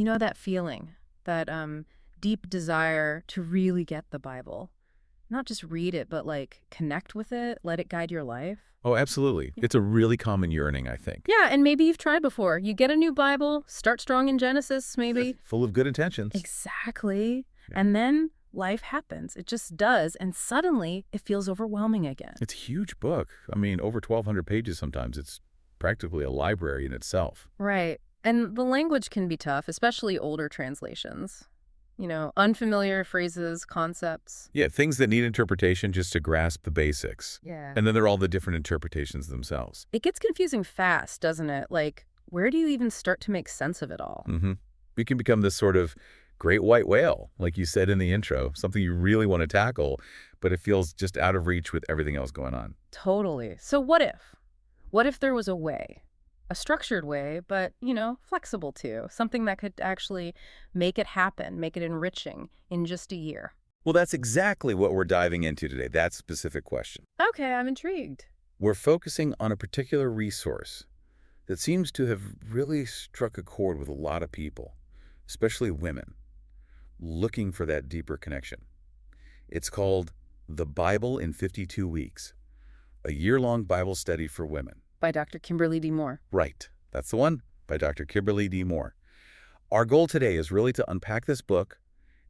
You know that feeling, that deep desire to really get the Bible. Not just read it, but like connect with it, let it guide your life. Oh, absolutely. It's a really common yearning, I think. Yeah, and maybe you've tried before. You get a new Bible, start strong in Genesis, maybe. Full of good intentions. Exactly. Yeah. And then life happens. It just does. And suddenly it feels overwhelming again. It's a huge book. I mean, over 1,200 pages sometimes. It's practically a library in itself. Right. And the language can be tough, especially older translations. You know, unfamiliar phrases, concepts. Yeah, things that need interpretation just to grasp the basics. Yeah. And then there are all the different interpretations themselves. It gets confusing fast, doesn't it? Like, where do you even start to make sense of it all? You can become this sort of great white whale, like you said in the intro, something you really want to tackle, but it feels just out of reach with everything else going on. Totally. So what if? What if there was a way? A structured way, but, you know, flexible too. Something that could actually make it happen, make it enriching in just a year. Well, that's exactly what we're diving into today, that specific question. Okay, I'm intrigued. We're focusing on a particular resource that seems to have really struck a chord with a lot of people, especially women, looking for that deeper connection. It's called The Bible in 52 Weeks, a year-long Bible study for women. By Dr. Kimberly D. Moore. Right. That's the one, by Dr. Kimberly D. Moore. Our goal today is really to unpack this book,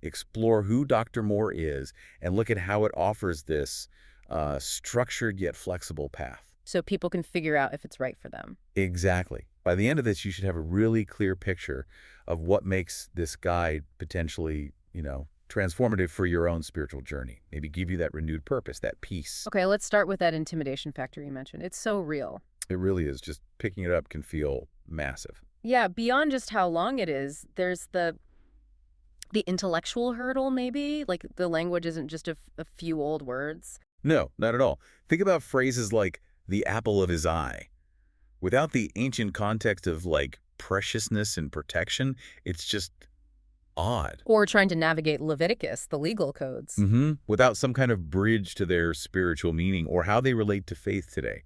explore who Dr. Moore is, and look at how it offers this structured yet flexible path. So people can figure out if it's right for them. Exactly. By the end of this, you should have a really clear picture of what makes this guide potentially, transformative for your own spiritual journey. Maybe give you that renewed purpose, that peace. Okay, let's start with that intimidation factor you mentioned. It's so real. It really is. Just picking it up can feel massive. Yeah, beyond just how long it is, there's the intellectual hurdle, maybe? Like the language isn't just a few old words. No, not at all. Think about phrases like the apple of his eye. Without the ancient context of like preciousness and protection, it's just odd. Or trying to navigate Leviticus, the legal codes. Without some kind of bridge to their spiritual meaning or how they relate to faith today.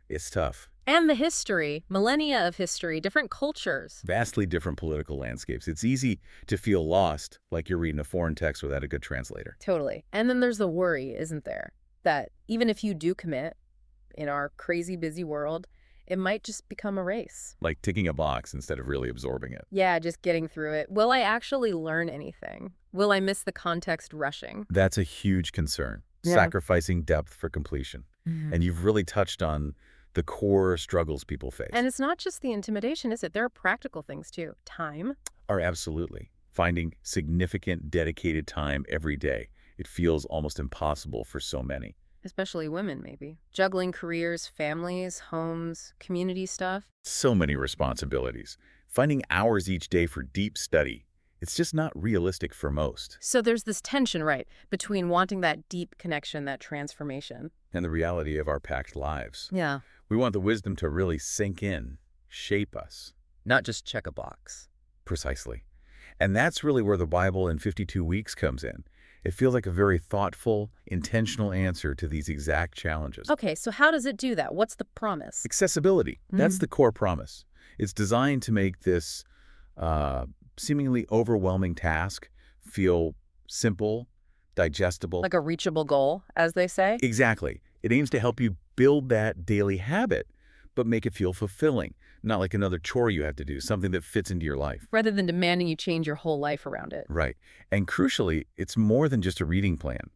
It's tough. And the history, millennia of history, different cultures. Vastly different political landscapes. It's easy to feel lost, like you're reading a foreign text without a good translator. Totally. And then there's the worry, isn't there? That even if you do commit, in our crazy busy world, it might just become a race. Like ticking a box instead of really absorbing it. Yeah, just getting through it. Will I actually learn anything? Will I miss the context rushing? That's a huge concern. Yeah. Sacrificing depth for completion. And you've really touched on the core struggles people face. And it's not just the intimidation, is it? There are practical things too. Time. Absolutely. Finding significant, dedicated time every day. It feels almost impossible for so many. Especially women, maybe. Juggling careers, families, homes, community stuff. So many responsibilities. Finding hours each day for deep study. It's just not realistic for most. So there's this tension, right, between wanting that deep connection, that transformation. And the reality of our packed lives. Yeah. We want the wisdom to really sink in, shape us. Not just check a box. Precisely. And that's really where the Bible in 52 Weeks comes in. It feels like a very thoughtful, intentional answer to these exact challenges. Okay, so how does it do that? What's the promise? Accessibility. That's the core promise. It's designed to make this seemingly overwhelming task feel simple, digestible. Like a reachable goal, as they say? Exactly. It aims to help you build that daily habit, but make it feel fulfilling. Not like another chore you have to do, something that fits into your life. Rather than demanding you change your whole life around it. Right. And crucially, it's more than just a reading plan.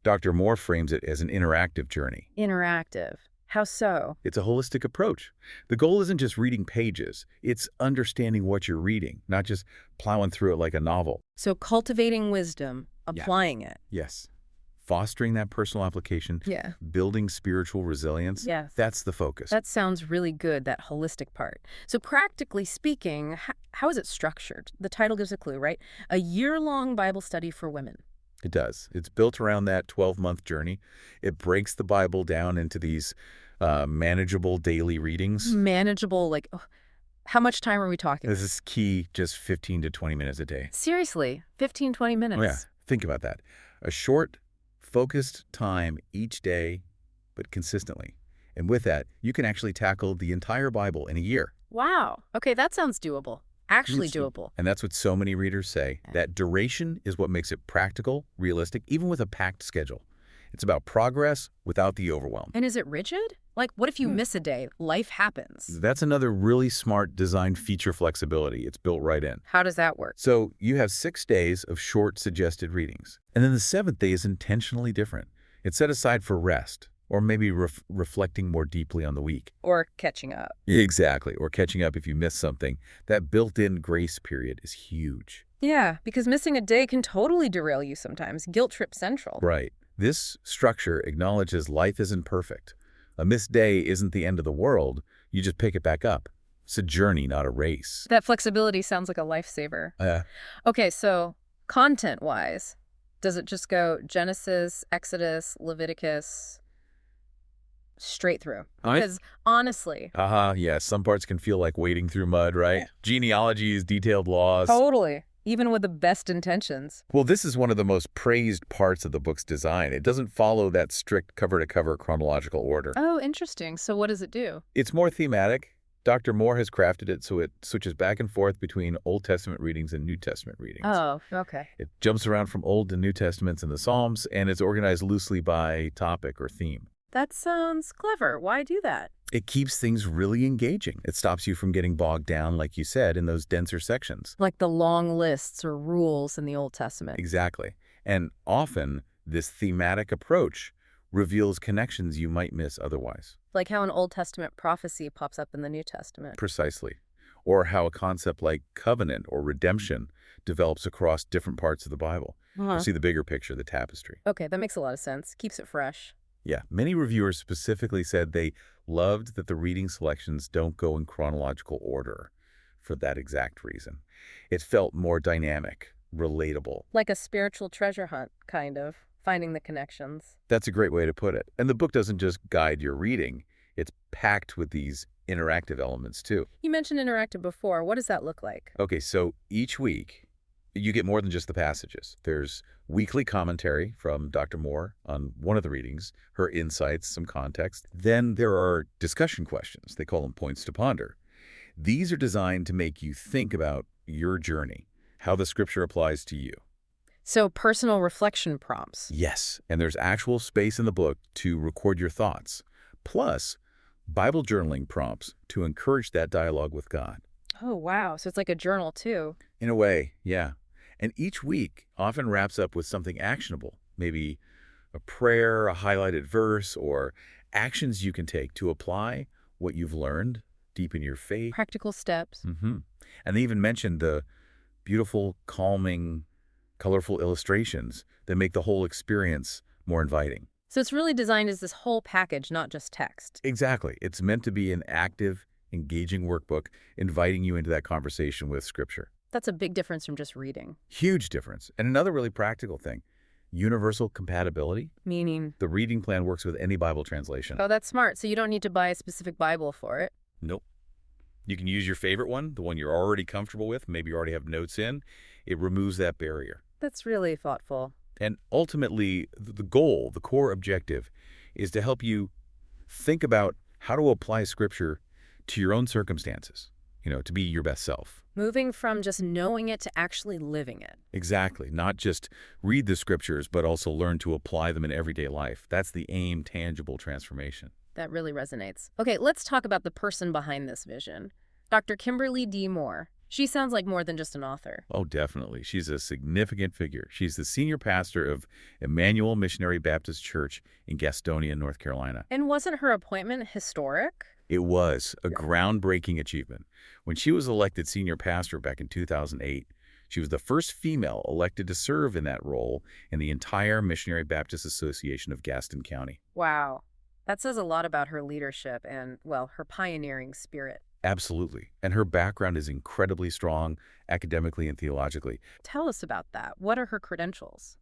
Dr. Moore frames it as an interactive journey. Interactive. How so? It's a holistic approach. The goal isn't just reading pages. It's understanding what you're reading, not just plowing through it like a novel. So cultivating wisdom, applying it. Yes. Fostering that personal application, Yeah. building spiritual resilience. Yes. That's the focus. That sounds really good, that holistic part. So practically speaking, how is it structured? The title gives a clue, right? A year-long Bible study for women. It does. It's built around that 12-month journey. It breaks the Bible down into these manageable daily readings. Manageable, like, how much time are we talking? This is key, just 15 to 20 minutes a day. Seriously, 15, 20 minutes. Oh, yeah. Think about that. A short, focused time each day, but consistently. And with that, you can actually tackle the entire Bible in a year. Wow. Okay, that sounds doable. Actually doable. And that's what so many readers say. That duration is what makes it practical, realistic, even with a packed schedule. It's about progress without the overwhelm. And is it rigid? Like, what if you miss a day? Life happens. That's another really smart design feature flexibility. It's built right in. How does that work? So you have 6 days of short suggested readings. And then the 7th day is intentionally different. It's set aside for rest, or maybe reflecting more deeply on the week. Or catching up. Exactly, or catching up if you miss something. That built-in grace period is huge. Yeah, because missing a day can totally derail you sometimes. Guilt trip central. Right. This structure acknowledges life isn't perfect. A missed day isn't the end of the world. You just pick it back up. It's a journey, not a race. That flexibility sounds like a lifesaver. Okay, so content-wise, does it just go Genesis, Exodus, Leviticus, straight through? Because honestly... Yeah, some parts can feel like wading through mud, right? Genealogies, detailed laws. Totally. Even with the best intentions. Well, this is one of the most praised parts of the book's design. It doesn't follow that strict cover-to-cover chronological order. Oh, interesting. So what does it do? It's more thematic. Dr. Moore has crafted it so it switches back and forth between Old Testament readings and New Testament readings. Oh, okay. It jumps around from Old and New Testaments and the Psalms, and it's organized loosely by topic or theme. That sounds clever. Why do that? It keeps things really engaging. It stops you from getting bogged down, like you said, in those denser sections. Like the long lists or rules in the Old Testament. Exactly. And often, this thematic approach reveals connections you might miss otherwise. Like how an Old Testament prophecy pops up in the New Testament. Precisely. Or how a concept like covenant or redemption develops across different parts of the Bible. You see the bigger picture, the tapestry. Okay, that makes a lot of sense. Keeps it fresh. Yeah, many reviewers specifically said they loved that the reading selections don't go in chronological order for that exact reason. It felt more dynamic, relatable. Like a spiritual treasure hunt, kind of, finding the connections. That's a great way to put it. And the book doesn't just guide your reading. It's packed with these interactive elements, too. You mentioned interactive before. What does that look like? Okay, so each week, you get more than just the passages. There's weekly commentary from Dr. Moore on one of the readings, her insights, some context. Then there are discussion questions. They call them points to ponder. These are designed to make you think about your journey, how the scripture applies to you. So personal reflection prompts. Yes, and there's actual space in the book to record your thoughts, plus Bible journaling prompts to encourage that dialogue with God. Oh, wow. So it's like a journal, too. In a way, yeah. And each week often wraps up with something actionable, maybe a prayer, a highlighted verse, or actions you can take to apply what you've learned, deepen your faith. Practical steps. And they even mentioned the beautiful, calming, colorful illustrations that make the whole experience more inviting. So it's really designed as this whole package, not just text. Exactly. It's meant to be an active, engaging workbook, inviting you into that conversation with Scripture. That's a big difference from just reading. Huge difference. And another really practical thing, universal compatibility. Meaning? The reading plan works with any Bible translation. Oh, that's smart. So you don't need to buy a specific Bible for it. Nope. You can use your favorite one, the one you're already comfortable with, maybe you already have notes in. It removes that barrier. That's really thoughtful. And ultimately, the goal, the core objective, is to help you think about how to apply Scripture to your own circumstances, to be your best self. Moving from just knowing it to actually living it. Exactly. Not just read the Scriptures, but also learn to apply them in everyday life. That's the aim, tangible transformation. That really resonates. Okay, let's talk about the person behind this vision. Dr. Kimberly D. Moore. She sounds like more than just an author. Oh, definitely. She's a significant figure. She's the senior pastor of Emmanuel Missionary Baptist Church in Gastonia, North Carolina. And wasn't her appointment historic? It was a groundbreaking achievement. When she was elected senior pastor back in 2008, she was the first female elected to serve in that role in the entire Missionary Baptist Association of Gaston County. Wow. That says a lot about her leadership and, well, her pioneering spirit. Absolutely. And her background is incredibly strong academically and theologically. Tell us about that. What are her credentials?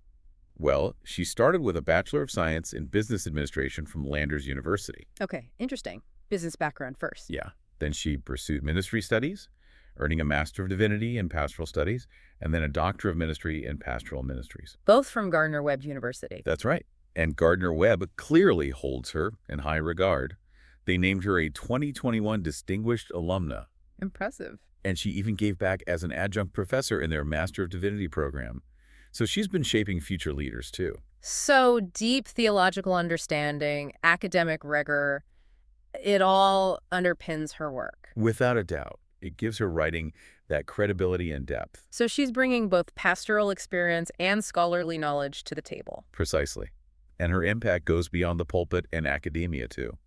Well, she started with a Bachelor of Science in Business Administration from Landers University. Okay, interesting. Business background first. Yeah. Then she pursued ministry studies, earning a Master of Divinity in Pastoral Studies, and then a Doctor of Ministry in Pastoral Ministries. Both from Gardner-Webb University. That's right. And Gardner-Webb clearly holds her in high regard. They named her a 2021 Distinguished Alumna. Impressive. And she even gave back as an adjunct professor in their Master of Divinity program. So she's been shaping future leaders, too. So deep theological understanding, academic rigor, it all underpins her work. Without a doubt, it gives her writing that credibility and depth. So she's bringing both pastoral experience and scholarly knowledge to the table. Precisely. And her impact goes beyond the pulpit and academia, too.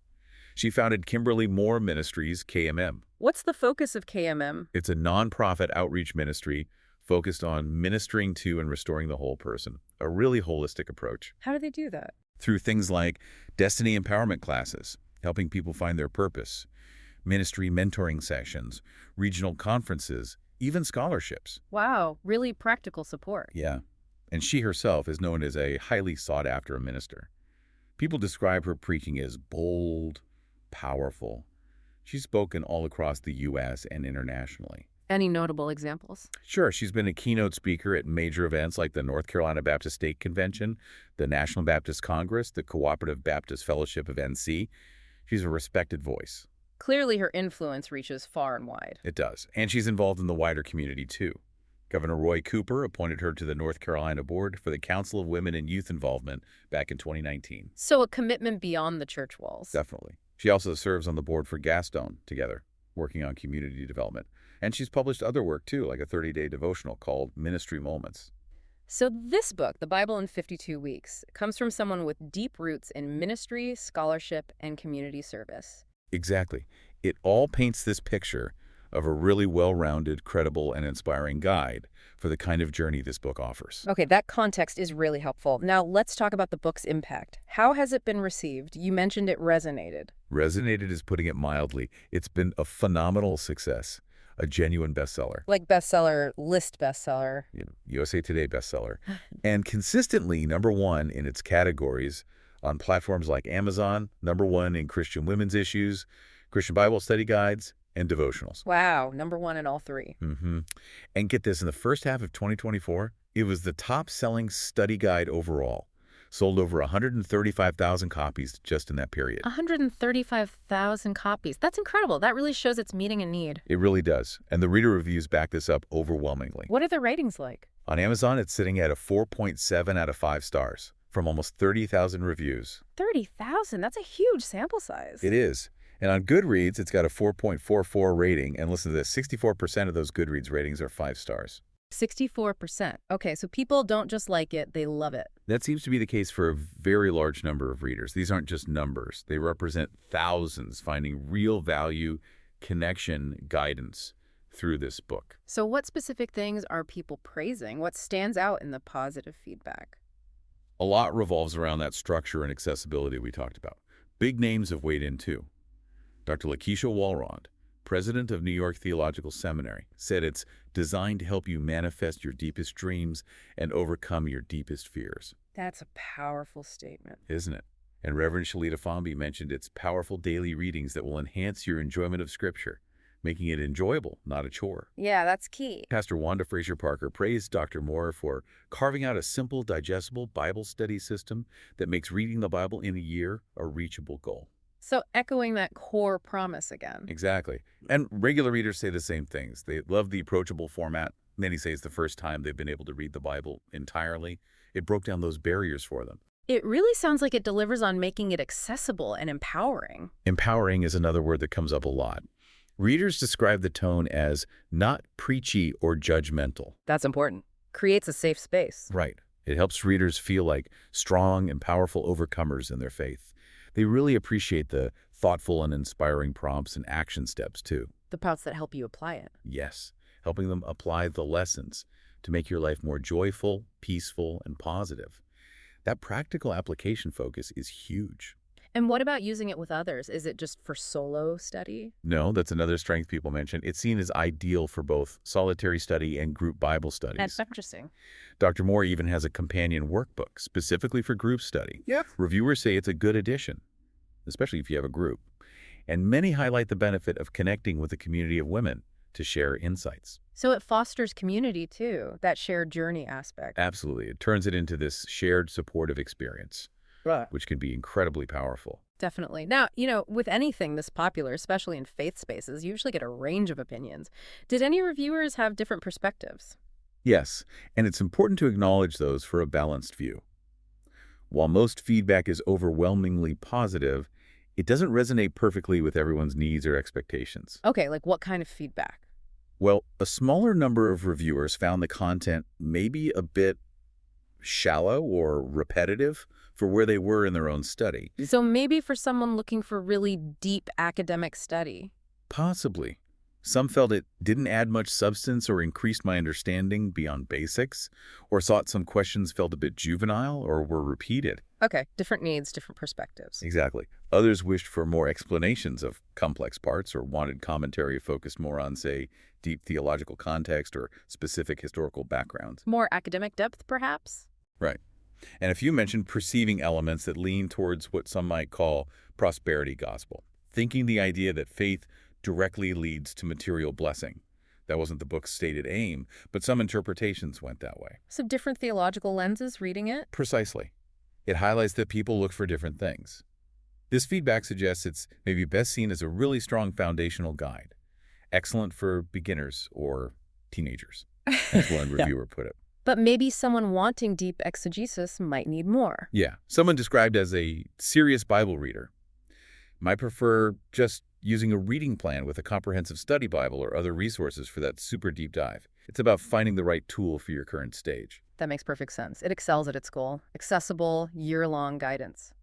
She founded Kimberly Moore Ministries, KMM. What's the focus of KMM? It's a nonprofit outreach ministry focused on ministering to and restoring the whole person, a really holistic approach. How do they do that? Through things like destiny empowerment classes, helping people find their purpose, ministry mentoring sessions, regional conferences, even scholarships. Wow, really practical support. Yeah, and she herself is known as a highly sought-after minister. People describe her preaching as bold, powerful. She's spoken all across the U.S. and internationally. Any notable examples? Sure, she's been a keynote speaker at major events like the North Carolina Baptist State Convention, the National Baptist Congress, the Cooperative Baptist Fellowship of NC. She's a respected voice. Clearly her influence reaches far and wide. It does, and she's involved in the wider community, too. Governor Roy Cooper appointed her to the North Carolina Board for the Council of Women and Youth Involvement back in 2019. So a commitment beyond the church walls. Definitely. She also serves on the board for Gaston together, working on community development. And she's published other work, too, like a 30-day devotional called Ministry Moments. So this book, The Bible in 52 Weeks, comes from someone with deep roots in ministry, scholarship, and community service. Exactly. It all paints this picture of a really well-rounded, credible, and inspiring guide for the kind of journey this book offers. Okay, that context is really helpful. Now let's talk about the book's impact. How has it been received? You mentioned it resonated. Resonated is putting it mildly. It's been a phenomenal success, a genuine bestseller. Like bestseller, list bestseller. USA Today bestseller. And consistently #1 in its categories on platforms like Amazon, #1 in Christian women's issues, Christian Bible study guides, and devotionals. Wow, #1 in all three. And get this, in the first half of 2024, it was the top-selling study guide overall. Sold over 135,000 copies just in that period. 135,000 copies. That's incredible. That really shows it's meeting a need. It really does. And the reader reviews back this up overwhelmingly. What are the ratings like? On Amazon, it's sitting at a 4.7 out of 5 stars from almost 30,000 reviews. 30,000? That's a huge sample size. It is. And on Goodreads, it's got a 4.44 rating. And listen to this, 64% of those Goodreads ratings are 5 stars. 64%. Okay, so people don't just like it, they love it. That seems to be the case for a very large number of readers. These aren't just numbers. They represent thousands finding real value, connection, guidance through this book. So what specific things are people praising? What stands out in the positive feedback? A lot revolves around that structure and accessibility we talked about. Big names have weighed in too. Dr. Lakeisha Walrond, president of New York Theological Seminary, said it's designed to help you manifest your deepest dreams and overcome your deepest fears. That's a powerful statement. Isn't it? And Reverend Shalita Fomby mentioned its powerful daily readings that will enhance your enjoyment of Scripture, making it enjoyable, not a chore. Yeah, that's key. Pastor Wanda Fraser Parker praised Dr. Moore for carving out a simple, digestible Bible study system that makes reading the Bible in a year a reachable goal. So echoing that core promise again. Exactly. And regular readers say the same things. They love the approachable format. Many say it's the first time they've been able to read the Bible entirely. It broke down those barriers for them. It really sounds like it delivers on making it accessible and empowering. Empowering is another word that comes up a lot. Readers describe the tone as not preachy or judgmental. That's important. Creates a safe space. Right. It helps readers feel like strong and powerful overcomers in their faith. They really appreciate the thoughtful and inspiring prompts and action steps, too. The prompts that help you apply it. Yes, helping them apply the lessons to make your life more joyful, peaceful, and positive. That practical application focus is huge. And what about using it with others? Is it just for solo study? No, that's another strength people mention. It's seen as ideal for both solitary study and group Bible studies. That's interesting. Dr. Moore even has a companion workbook specifically for group study. Yep. Reviewers say it's a good addition, especially if you have a group. And many highlight the benefit of connecting with a community of women to share insights. So it fosters community, too, that shared journey aspect. Absolutely. It turns it into this shared supportive experience. Right. Which can be incredibly powerful. Definitely. Now, with anything this popular, especially in faith spaces, you usually get a range of opinions. Did any reviewers have different perspectives? Yes, and it's important to acknowledge those for a balanced view. While most feedback is overwhelmingly positive, it doesn't resonate perfectly with everyone's needs or expectations. Okay, like what kind of feedback? Well, a smaller number of reviewers found the content maybe a bit shallow or repetitive for where they were in their own study. So maybe for someone looking for really deep academic study. Possibly. Some felt it didn't add much substance or increased my understanding beyond basics, or thought some questions felt a bit juvenile or were repeated. Okay, different needs, different perspectives. Exactly. Others wished for more explanations of complex parts or wanted commentary focused more on, say, deep theological context or specific historical backgrounds. More academic depth, perhaps? Right. And a few mentioned perceiving elements that lean towards what some might call prosperity gospel, thinking the idea that faith directly leads to material blessing. That wasn't the book's stated aim, but some interpretations went that way. So different theological lenses reading it? Precisely. It highlights that people look for different things. This feedback suggests it's maybe best seen as a really strong foundational guide, excellent for beginners or teenagers, as one reviewer put it. But maybe someone wanting deep exegesis might need more. Yeah, someone described as a serious Bible reader might prefer just using a reading plan with a comprehensive study Bible or other resources for that super deep dive. It's about finding the right tool for your current stage. That makes perfect sense. It excels at its goal. Accessible, year-long guidance.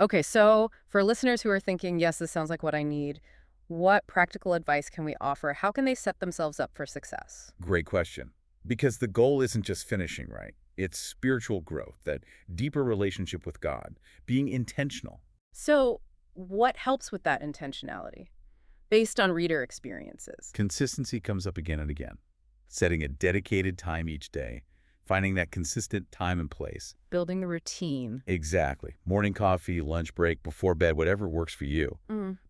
Okay, so for listeners who are thinking, yes, this sounds like what I need, what practical advice can we offer? How can they set themselves up for success? Great question. Because the goal isn't just finishing right. It's spiritual growth, that deeper relationship with God, being intentional. So what helps with that intentionality based on reader experiences? Consistency comes up again and again. Setting a dedicated time each day, finding that consistent time and place. Building the routine. Exactly. Morning coffee, lunch break, before bed, whatever works for you.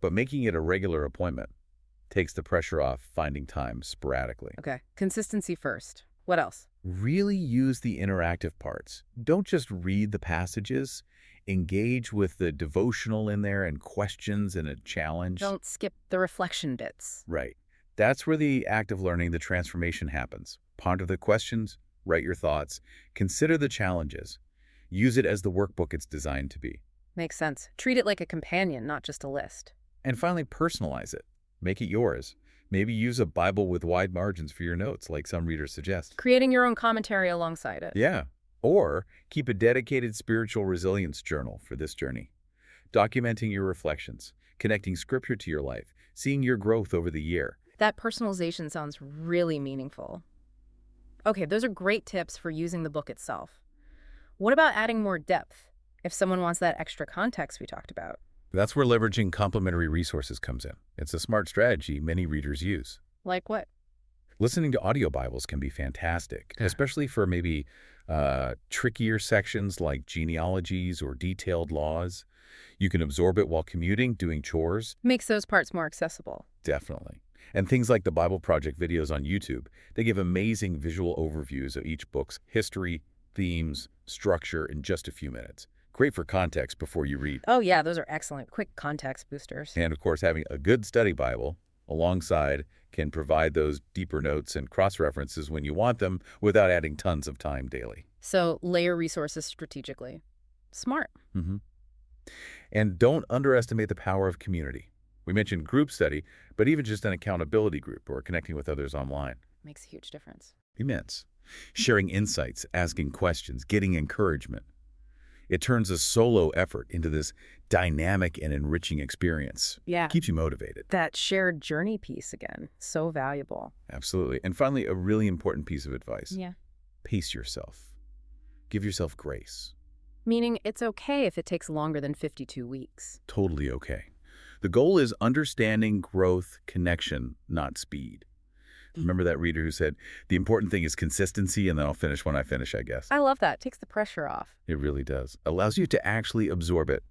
But making it a regular appointment takes the pressure off finding time sporadically. Okay. Consistency first. What else? Really use the interactive parts. Don't just read the passages. Engage with the devotional in there and questions and a challenge. Don't skip the reflection bits. Right. That's where the act of learning, the transformation happens. Ponder the questions, write your thoughts, consider the challenges. Use it as the workbook it's designed to be. Makes sense. Treat it like a companion, not just a list. And finally, personalize it. Make it yours. Maybe use a Bible with wide margins for your notes, like some readers suggest. Creating your own commentary alongside it. Yeah. Or keep a dedicated spiritual resilience journal for this journey. Documenting your reflections, connecting scripture to your life, seeing your growth over the year. That personalization sounds really meaningful. Okay, those are great tips for using the book itself. What about adding more depth if someone wants that extra context we talked about? That's where leveraging complementary resources comes in. It's a smart strategy many readers use. Like what? Listening to audio Bibles can be fantastic, especially for maybe trickier sections like genealogies or detailed laws. You can absorb it while commuting, doing chores. Makes those parts more accessible. Definitely. And things like the Bible Project videos on YouTube, they give amazing visual overviews of each book's history, themes, structure in just a few minutes. Great for context before you read. Oh yeah, those are excellent. Quick context boosters. And of course, having a good study Bible alongside can provide those deeper notes and cross-references when you want them without adding tons of time daily. So layer resources strategically. Smart. And don't underestimate the power of community. We mentioned group study, but even just an accountability group or connecting with others online. Makes a huge difference. Immense. Sharing insights, asking questions, getting encouragement. It turns a solo effort into this dynamic and enriching experience. Yeah. Keeps you motivated. That shared journey piece again. So valuable. Absolutely. And finally, a really important piece of advice. Yeah. Pace yourself. Give yourself grace. Meaning it's okay if it takes longer than 52 weeks. Totally okay. The goal is understanding, growth, connection, not speed. Remember that reader who said, the important thing is consistency, and then I'll finish when I finish, I guess. I love that. It takes the pressure off. It really does. Allows you to actually absorb it.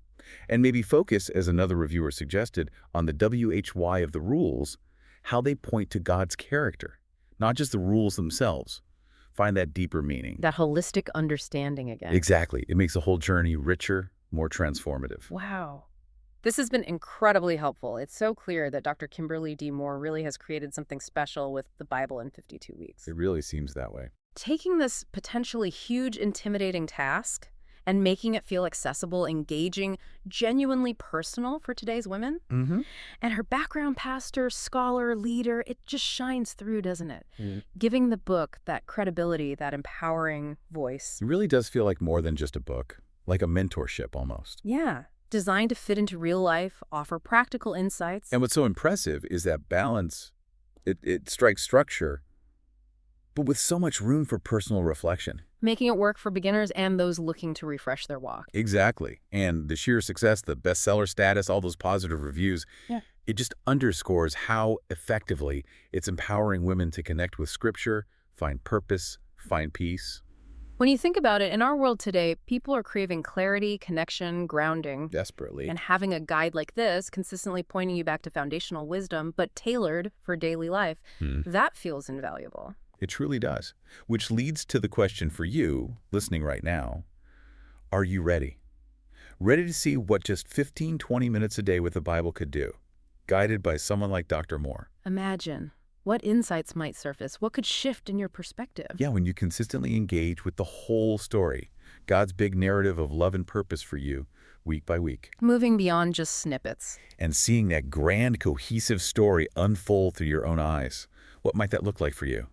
And maybe focus, as another reviewer suggested, on the WHY of the rules, how they point to God's character, not just the rules themselves. Find that deeper meaning. That holistic understanding again. Exactly. It makes the whole journey richer, more transformative. Wow. This has been incredibly helpful. It's so clear that Dr. Kimberly D. Moore really has created something special with the Bible in 52 weeks. It really seems that way. Taking this potentially huge, intimidating task and making it feel accessible, engaging, genuinely personal for today's women. Mm-hmm. And her background, pastor, scholar, leader, it just shines through, doesn't it? Giving the book that credibility, that empowering voice. It really does feel like more than just a book, like a mentorship almost. Yeah. Designed to fit into real life, offer practical insights. And what's so impressive is that balance. It strikes structure, but with so much room for personal reflection. Making it work for beginners and those looking to refresh their walk. Exactly. And the sheer success, the bestseller status, all those positive reviews, it just underscores how effectively it's empowering women to connect with Scripture, find purpose, find peace. When you think about it, in our world today, people are craving clarity, connection, grounding. Desperately. And having a guide like this, consistently pointing you back to foundational wisdom, but tailored for daily life, that feels invaluable. It truly does. Which leads to the question for you, listening right now. Are you ready? Ready to see what just 15-20 minutes a day with the Bible could do, guided by someone like Dr. Moore? Imagine what insights might surface, what could shift in your perspective. Yeah, when you consistently engage with the whole story, God's big narrative of love and purpose for you, week by week. Moving beyond just snippets. And seeing that grand, cohesive story unfold through your own eyes. What might that look like for you?